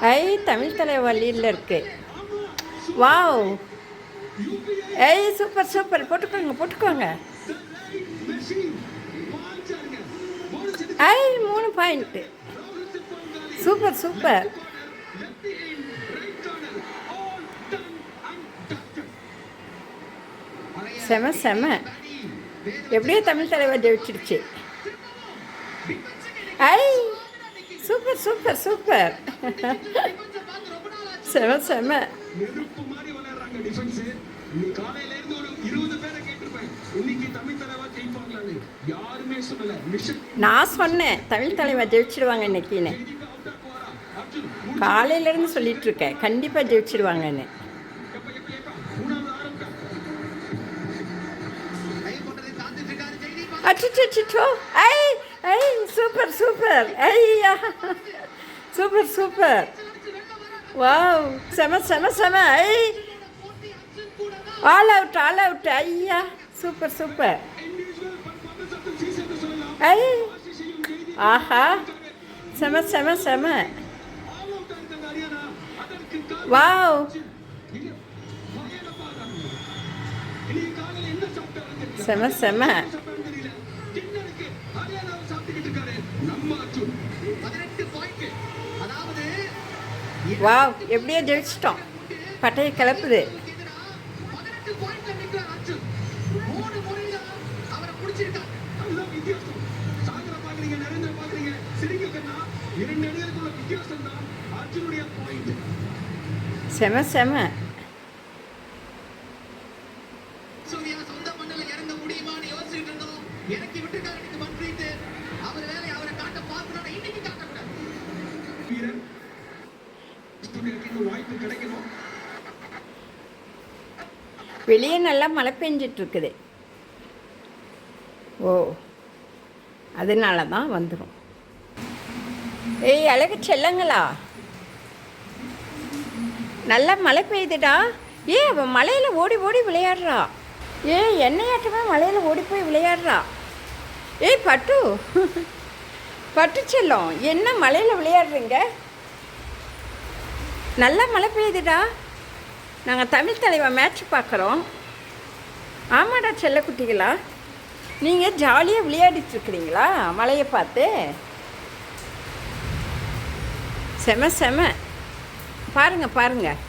ஐ தமிழ் தலைவலியில் இருக்கு. வாவ், ஐ super super, போட்டுக்கோங்க போட்டுக்கோங்க. ஐ 3 பாயிண்ட்டு, சூப்பர் சூப்பர். செம செம. எப்படியோ தமிழ் தலைவர் ஜெயிச்சிடுச்சு. ஐ சூப்பர் சூப்பர் சூப்பர். செம செம. நான் சொன்னேன் தமிழ் தலைவர் ஜெயிச்சிடுவாங்க இன்னைக்குன்னு. காலையிலேருந்து சொல்லிட்டு இருக்கேன் கண்டிப்பாக ஜெயிச்சிடுவாங்கன்னு. அச்சோ, ஐ ஐ சூப்பர் சூப்பர், ஐயா சூப்பர் சூப்பர். வாவ், செம செம செம. ஐ ஆல் அவுட், ஐயா சூப்பர் சூப்பர். ஐ ஆஹா, செம செம செம. வாவ், செம செம. வாவ், எப்படியோ ஜெயிச்சிட்டோம். பட்டையை கிளப்புது. செம செம. வெளியே நல்லா மழை பெஞ்சிட்ருக்குது. ஓ, அதனால தான் வந்துடும். ஏய் அழகு செல்லங்களா, நல்லா மழை பெய்யுதுடா. அவன் மலையில் ஓடி ஓடி விளையாடுறா. என்னையாட்டமே மலையில் ஓடி போய் விளையாடுறா. பட்டு பட்டு செல்லம், என்ன மலையில் விளையாடுறீங்க? நல்லா மழை பெய்யுதுடா. நாங்கள் தமிழ் தலைவர் மேட்ச் பார்க்குறோம். ஆமாடா செல்லக்குட்டிகளா, நீங்கள் ஜாலியாக விளையாடிட்டுருக்குறீங்களா மழையை பார்த்து? செம செம. பாருங்கள் பாருங்கள்.